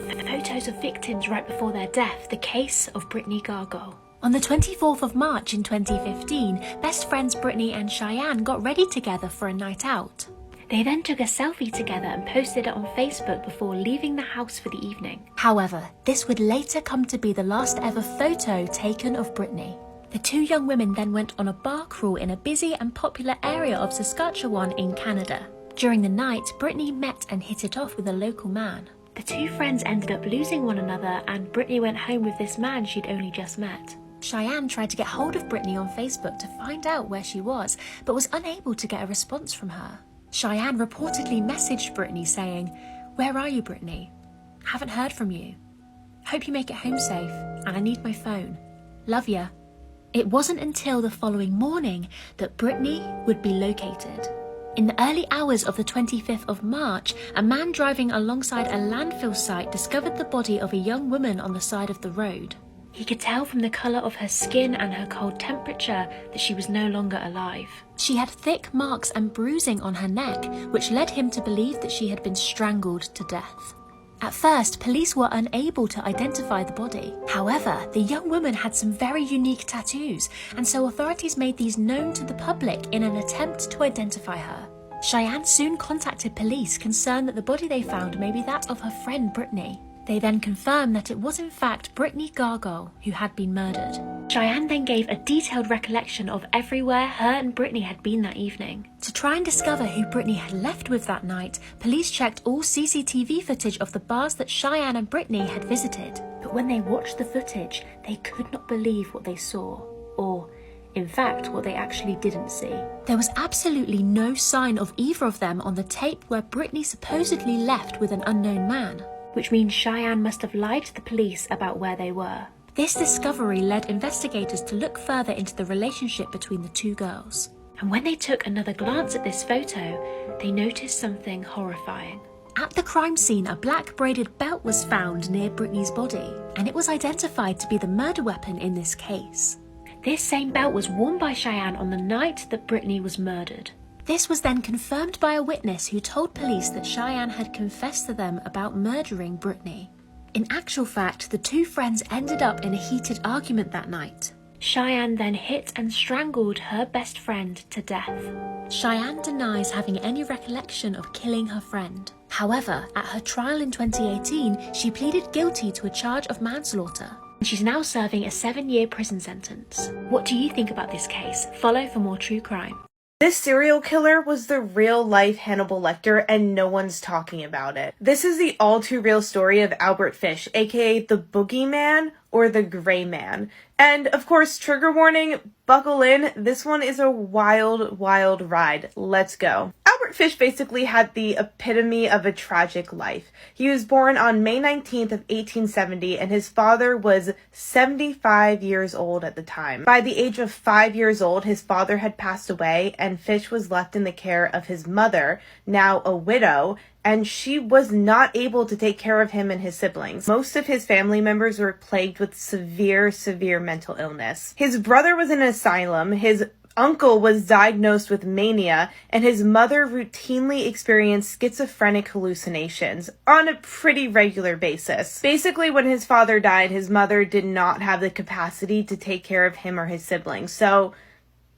Photos of victims right before their death, the case of Brittany Gargoyle. On the 24th of March in 2015, best friends Brittany and Cheyenne got ready together for a night out. They then took a selfie together and posted it on Facebook before leaving the house for the evening. However, this would later come to be the last ever photo taken of Brittany. The two young women then went on a bar crawl in a busy and popular area of Saskatchewan in Canada. During the night, Brittany met and hit it off with a local man. The two friends ended up losing one another, and Brittany went home with this man she'd only just met. Cheyenne tried to get hold of Brittany on Facebook to find out where she was, but was unable to get a response from her. Cheyenne reportedly messaged Brittany saying, "Where are you, Brittany? Haven't heard from you. Hope you make it home safe, and I need my phone. Love ya." It wasn't until the following morning that Brittany would be located. In the early hours of the 25th of March, a man driving alongside a landfill site discovered the body of a young woman on the side of the road. He could tell from the colour of her skin and her cold temperature that she was no longer alive. She had thick marks and bruising on her neck, which led him to believe that she had been strangled to death. At first, police were unable to identify the body. However, the young woman had some very unique tattoos, and so authorities made these known to the public in an attempt to identify her. Cheyenne soon contacted police, concerned that the body they found may be that of her friend Brittany. They then confirmed that it was in fact Brittany Gargoyle who had been murdered. Cheyenne then gave a detailed recollection of everywhere her and Brittany had been that evening. To try and discover who Brittany had left with that night, police checked all CCTV footage of the bars that Cheyenne and Brittany had visited. But when they watched the footage, they could not believe what they saw, or in fact, what they actually didn't see. There was absolutely no sign of either of them on the tape where Brittany supposedly left with an unknown man, which means Cheyenne must have lied to the police about where they were. This discovery led investigators to look further into the relationship between the two girls. And when they took another glance at this photo, they noticed something horrifying. At the crime scene, a black braided belt was found near Brittany's body, and it was identified to be the murder weapon in this case. This same belt was worn by Cheyenne on the night that Brittany was murdered. This was then confirmed by a witness who told police that Cheyenne had confessed to them about murdering Brittany. In actual fact, the two friends ended up in a heated argument that night. Cheyenne then hit and strangled her best friend to death. Cheyenne denies having any recollection of killing her friend. However, at her trial in 2018, she pleaded guilty to a charge of manslaughter. She's now serving a 7-year prison sentence. What do you think about this case? Follow for more true crime. This serial killer was the real-life Hannibal Lecter, and no one's talking about it. This is the all-too-real story of Albert Fish, aka the Boogeyman or the Gray Man. And, of course, trigger warning, buckle in, this one is a wild, wild ride. Let's go. Albert Fish basically had the epitome of a tragic life. He was born on May 19th of 1870, and his father was 75 years old at the time. By the age of 5 years old, his father had passed away, and Fish was left in the care of his mother, now a widow, and she was not able to take care of him and his siblings. Most of his family members were plagued with severe mental illness. His brother was in an asylum, his uncle was diagnosed with mania, and his mother routinely experienced schizophrenic hallucinations on a pretty regular basis. Basically, when his father died, his mother did not have the capacity to take care of him or his siblings, so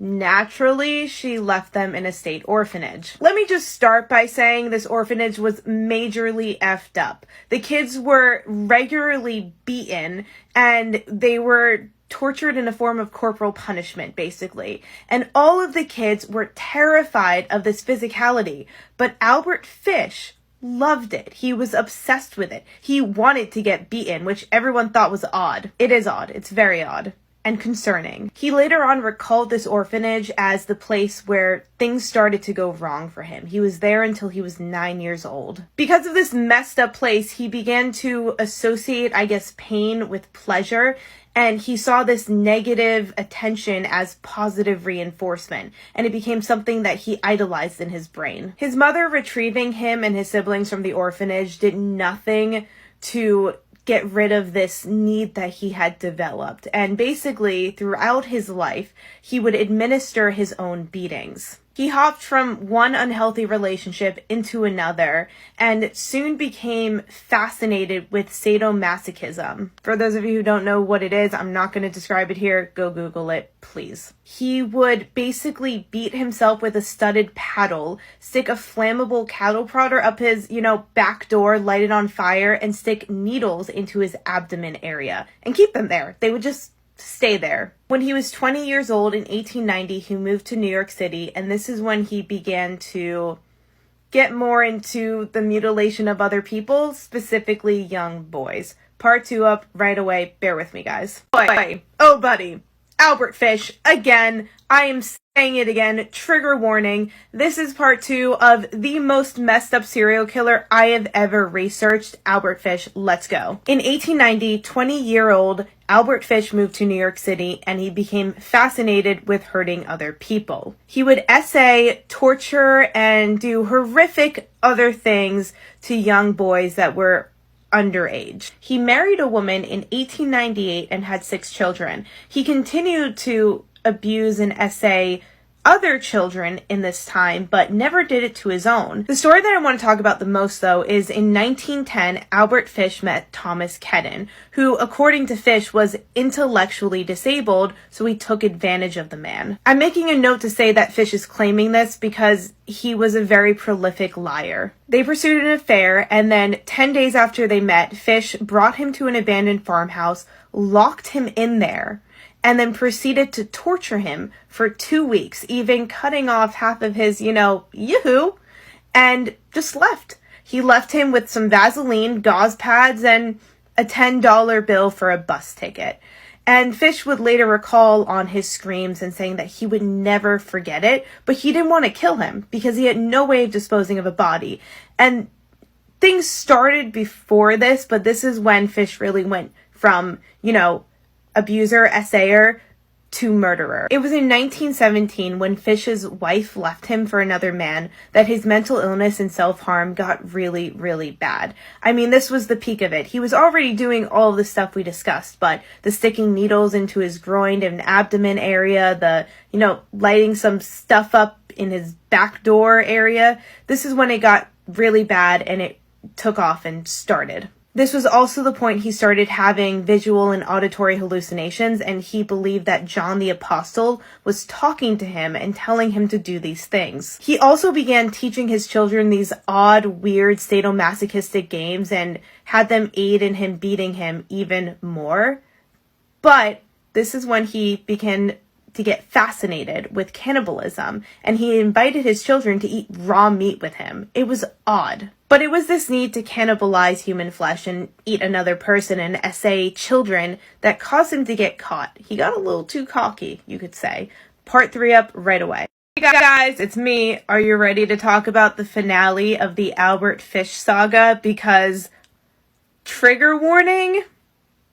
naturally, she left them in a state orphanage. Let me just start by saying this orphanage was majorly effed up. The kids were regularly beaten, and they were tortured in a form of corporal punishment, basically. And all of the kids were terrified of this physicality. But Albert Fish loved it. He was obsessed with it. He wanted to get beaten, which everyone thought was odd. It is odd. It's very odd and concerning. He later on recalled this orphanage as the place where things started to go wrong for him. He was there until he was 9 years old. Because of this messed up place, he began to associate, I guess, pain with pleasure, and he saw this negative attention as positive reinforcement, and it became something that he idolized in his brain. His mother retrieving him and his siblings from the orphanage did nothing to get rid of this need that he had developed. And basically, throughout his life, he would administer his own beatings. He hopped from one unhealthy relationship into another and soon became fascinated with sadomasochism. For those of you who don't know what it is, I'm not going to describe it here. Go Google it, please. He would basically beat himself with a studded paddle, stick a flammable cattle prodder up his, back door, light it on fire, and stick needles into his abdomen area and keep them there. They would just stay there. When he was 20 years old in 1890, he moved to New York City, and this is when he began to get more into the mutilation of other people, specifically young boys. Part 2 up right away. Bear with me, guys. Oh, buddy. Albert Fish. Again, I am saying it again. Trigger warning. This is part 2 of the most messed up serial killer I have ever researched. Albert Fish. Let's go. In 1890, 20-year-old Albert Fish moved to New York City, and he became fascinated with hurting other people. He would essay, torture, and do horrific other things to young boys that were underage. He married a woman in 1898 and had 6 children. He continued to abuse and essay other children in this time, but never did it to his own. The story that I want to talk about the most, though, is in 1910, Albert Fish met Thomas Kedden, who, according to Fish, was intellectually disabled, so he took advantage of the man. I'm making a note to say that Fish is claiming this because he was a very prolific liar. They pursued an affair, and then 10 days after they met, Fish brought him to an abandoned farmhouse, locked him in there, and then proceeded to torture him for 2 weeks, even cutting off half of his, yoo-hoo, and just left. He left him with some Vaseline, gauze pads, and a $10 bill for a bus ticket. And Fish would later recall on his screams and saying that he would never forget it, but he didn't want to kill him because he had no way of disposing of a body. And things started before this, but this is when Fish really went from, abuser, essayer, to murderer. It was in 1917, when Fish's wife left him for another man, that his mental illness and self-harm got really, really bad. I mean, this was the peak of it. He was already doing all of the stuff we discussed, but the sticking needles into his groin and abdomen area, the, lighting some stuff up in his back door area, this is when it got really bad and it took off and started. This was also the point he started having visual and auditory hallucinations, and he believed that John the Apostle was talking to him and telling him to do these things. He also began teaching his children these odd, weird, sadomasochistic games and had them aid in him beating him even more. But this is when he began to get fascinated with cannibalism, and he invited his children to eat raw meat with him. It was odd. But it was this need to cannibalize human flesh and eat another person and essay children that caused him to get caught. He got a little too cocky, you could say. Part 3 up right away. Hey guys, it's me. Are you ready to talk about the finale of the Albert Fish saga? Because, trigger warning,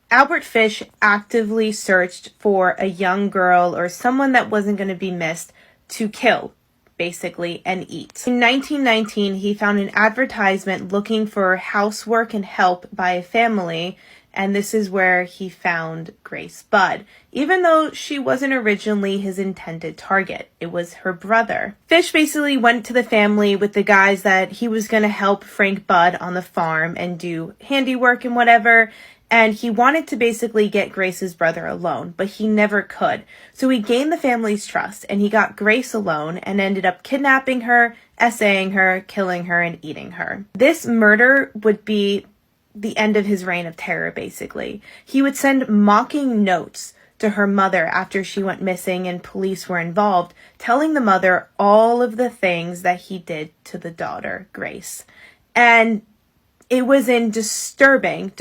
Albert Fish actively searched for a young girl or someone that wasn't going to be missed to kill, basically, and eat. In 1919, he found an advertisement looking for housework and help by a family, and this is where he found Grace Budd, even though she wasn't originally his intended target. It was her brother. Fish basically went to the family with the guys that he was going to help Frank Budd on the farm and do handiwork and whatever, and he wanted to basically get Grace's brother alone, but he never could. So he gained the family's trust, and he got Grace alone and ended up kidnapping her, essaying her, killing her, and eating her. This murder would be the end of his reign of terror, basically. He would send mocking notes to her mother after she went missing and police were involved, telling the mother all of the things that he did to the daughter, Grace. And it was in disturbing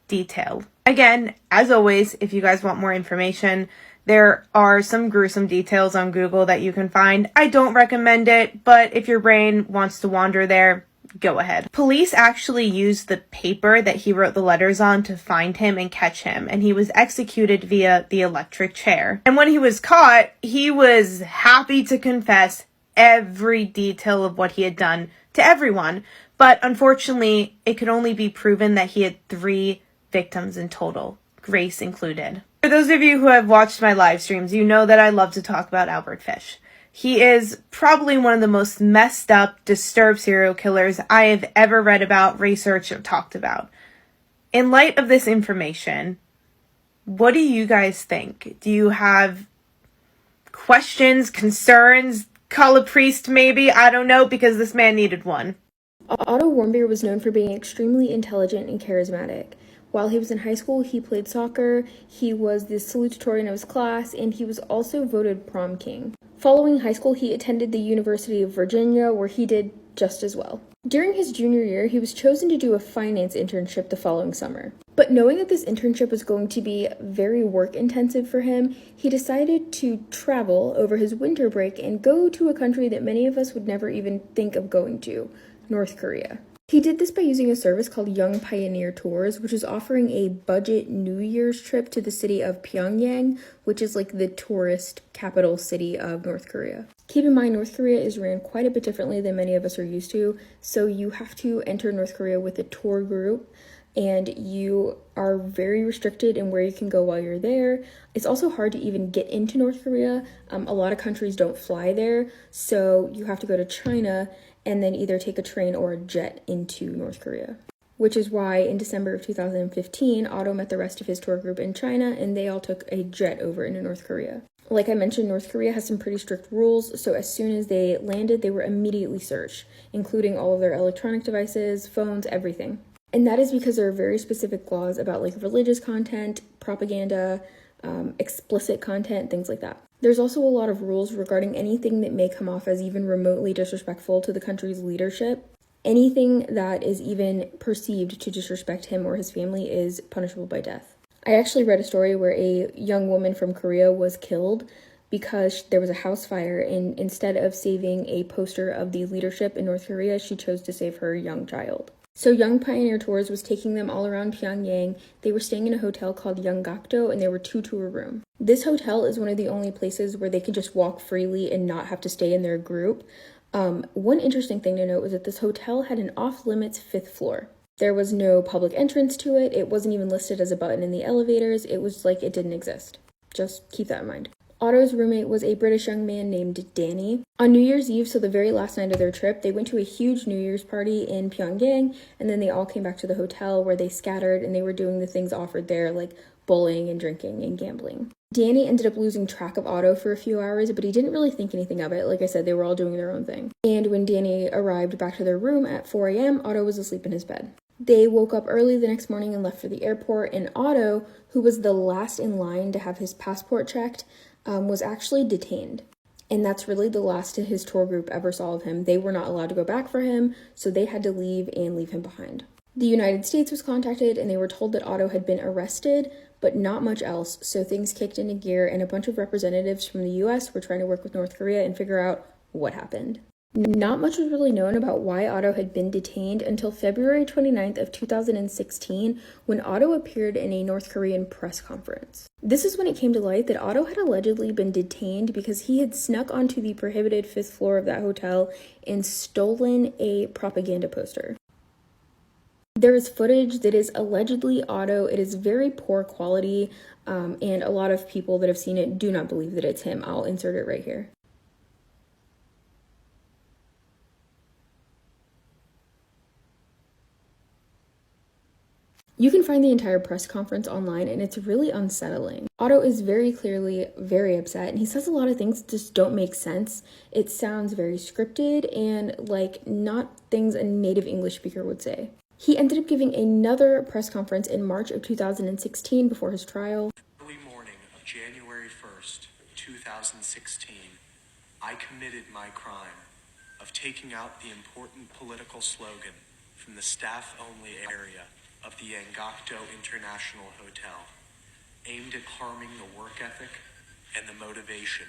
detail. Again, as always, if you guys want more information, there are some gruesome details on Google that you can find. I don't recommend it, but if your brain wants to wander there, go ahead. Police actually used the paper that he wrote the letters on to find him and catch him, and he was executed via the electric chair. And when he was caught, he was happy to confess every detail of what he had done to everyone. But unfortunately, it could only be proven that he had 3 victims in total, Grace included. For those of you who have watched my live streams, you know that I love to talk about Albert Fish. He is probably one of the most messed up, disturbed serial killers I have ever read about, researched, or talked about. In light of this information, what do you guys think? Do you have questions, concerns? Call a priest maybe? I don't know, because this man needed one. Otto Warmbier was known for being extremely intelligent and charismatic. While he was in high school, he played soccer, he was the salutatorian of his class, and he was also voted prom king. Following high school, he attended the University of Virginia, where he did just as well. During his junior year, he was chosen to do a finance internship the following summer. But knowing that this internship was going to be very work-intensive for him, he decided to travel over his winter break and go to a country that many of us would never even think of going to, North Korea. He did this by using a service called Young Pioneer Tours, which is offering a budget New Year's trip to the city of Pyongyang, which is like the tourist capital city of North Korea. Keep in mind, North Korea is ran quite a bit differently than many of us are used to, so you have to enter North Korea with a tour group, and you are very restricted in where you can go while you're there. It's also hard to even get into North Korea. A lot of countries don't fly there, so you have to go to China and then either take a train or a jet into North Korea. Which is why in December of 2015, Otto met the rest of his tour group in China, and they all took a jet over into North Korea. Like I mentioned, North Korea has some pretty strict rules, so as soon as they landed, they were immediately searched, including all of their electronic devices, phones, everything. And that is because there are very specific laws about like religious content, propaganda, explicit content, things like that. There's also a lot of rules regarding anything that may come off as even remotely disrespectful to the country's leadership. Anything that is even perceived to disrespect him or his family is punishable by death. I actually read a story where a young woman from Korea was killed because there was a house fire, and instead of saving a poster of the leadership in North Korea, she chose to save her young child. So Young Pioneer Tours was taking them all around Pyongyang. They were staying in a hotel called Yeonggakdo, and there were 2 tour rooms. This hotel is one of the only places where they can just walk freely and not have to stay in their group. One interesting thing to note was that this hotel had an off-limits 5th floor. There was no public entrance to it. It wasn't even listed as a button in the elevators. It was like it didn't exist. Just keep that in mind. Otto's roommate was a British young man named Danny. On New Year's Eve, so the very last night of their trip, they went to a huge New Year's party in Pyongyang, and then they all came back to the hotel where they scattered, and they were doing the things offered there, like bowling and drinking and gambling. Danny ended up losing track of Otto for a few hours, but he didn't really think anything of it. Like I said, they were all doing their own thing. And when Danny arrived back to their room at 4 a.m., Otto was asleep in his bed. They woke up early the next morning and left for the airport, and Otto, who was the last in line to have his passport checked, was actually detained. And that's really the last his tour group ever saw of him. They were not allowed to go back for him, so they had to leave and leave him behind. The United States was contacted, and they were told that Otto had been arrested, but not much else, so things kicked into gear, and a bunch of representatives from the US were trying to work with North Korea and figure out what happened. Not much was really known about why Otto had been detained until February 29th of 2016, when Otto appeared in a North Korean press conference. This is when it came to light that Otto had allegedly been detained because he had snuck onto the prohibited 5th floor of that hotel and stolen a propaganda poster. There is footage that is allegedly Otto. It is very poor quality, and a lot of people that have seen it do not believe that it's him. I'll insert it right here. You can find the entire press conference online, and it's really unsettling. Otto is very clearly very upset, and he says a lot of things that just don't make sense. It sounds very scripted and like not things a native English speaker would say. He ended up giving another press conference in March of 2016 before his trial. Early morning of January 1st, 2016, I committed my crime of taking out the important political slogan from the staff-only area of the Yeonggakdo International Hotel, aimed at harming the work ethic and the motivation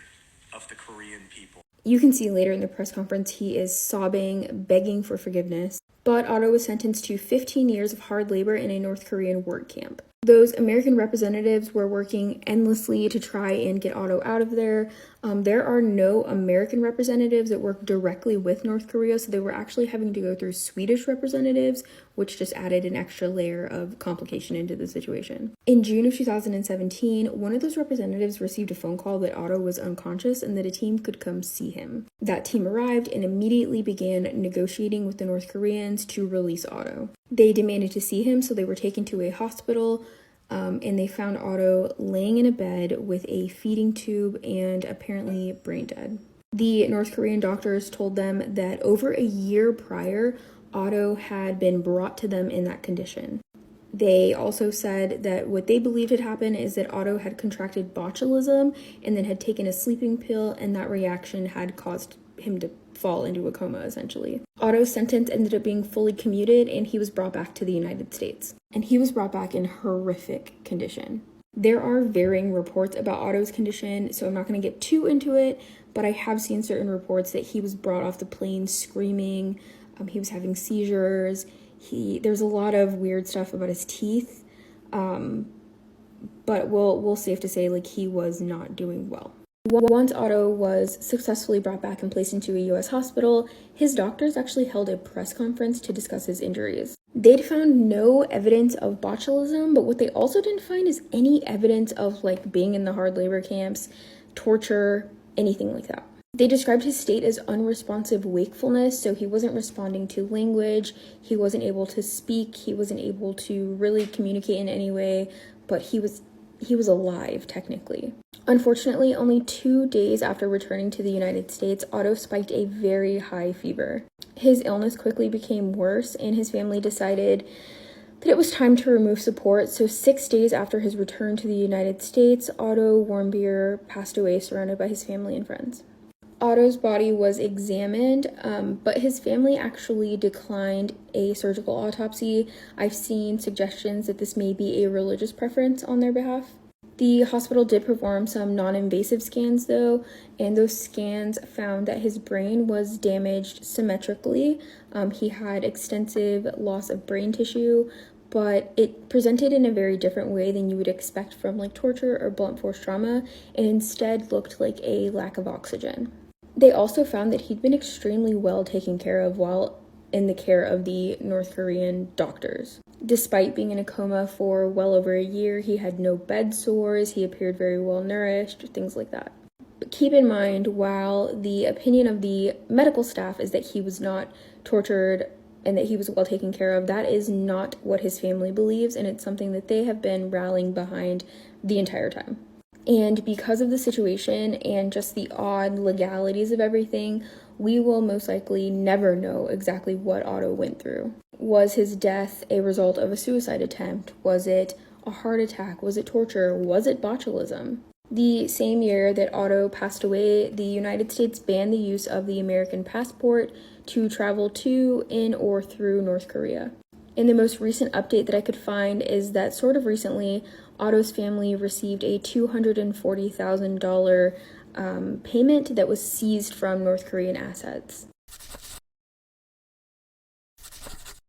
of the Korean people. You can see later in the press conference he is sobbing, begging for forgiveness. But Otto was sentenced to 15 years of hard labor in a North Korean work camp. Those American representatives were working endlessly to try and get Otto out of there. There are no American representatives that work directly with North Korea, so they were actually having to go through Swedish representatives, which just added an extra layer of complication into the situation. In June of 2017, one of those representatives received a phone call that Otto was unconscious and that a team could come see him. That team arrived and immediately began negotiating with the North Koreans to release Otto. They demanded to see him, so they were taken to a hospital. And they found Otto laying in a bed with a feeding tube and apparently brain dead. The North Korean doctors told them that over a year prior, Otto had been brought to them in that condition. They also said that what they believed had happened is that Otto had contracted botulism and then had taken a sleeping pill, and that reaction had caused him to fall into a coma, essentially. Otto's sentence ended up being fully commuted, and he was brought back to the United States. And he was brought back in horrific condition. There are varying reports about Otto's condition, so I'm not going to get too into it, but I have seen certain reports that he was brought off the plane screaming, he was having seizures, there's a lot of weird stuff about his teeth, but we'll safe to say, like, he was not doing well. Once Otto was successfully brought back and placed into a U.S. hospital, his doctors actually held a press conference to discuss his injuries. They'd found no evidence of botulism, but what they also didn't find is any evidence of, like, being in the hard labor camps, torture, anything like that. They described his state as unresponsive wakefulness, so he wasn't responding to language, he wasn't able to speak, he wasn't able to really communicate in any way, but he was alive, technically. Unfortunately, only 2 days after returning to the United States, Otto spiked a very high fever. His illness quickly became worse, and his family decided that it was time to remove support, so 6 days after his return to the United States, Otto Warmbier passed away surrounded by his family and friends. Otto's body was examined, but his family actually declined a surgical autopsy. I've seen suggestions that this may be a religious preference on their behalf. The hospital did perform some non-invasive scans, though, and those scans found that his brain was damaged symmetrically. He had extensive loss of brain tissue, but it presented in a very different way than you would expect from, like, torture or blunt force trauma, and instead looked like a lack of oxygen. They also found that he'd been extremely well taken care of while in the care of the North Korean doctors. Despite being in a coma for well over a year, he had no bed sores, he appeared very well nourished, things like that. But keep in mind, while the opinion of the medical staff is that he was not tortured and that he was well taken care of, that is not what his family believes, and it's something that they have been rallying behind the entire time. And because of the situation and just the odd legalities of everything, we will most likely never know exactly what Otto went through. Was his death a result of a suicide attempt? Was it a heart attack? Was it torture? Was it botulism? The same year that Otto passed away, the United States banned the use of the American passport to travel to, in, or through North Korea. And the most recent update that I could find is that sort of recently, Otto's family received a $240,000 payment that was seized from North Korean assets.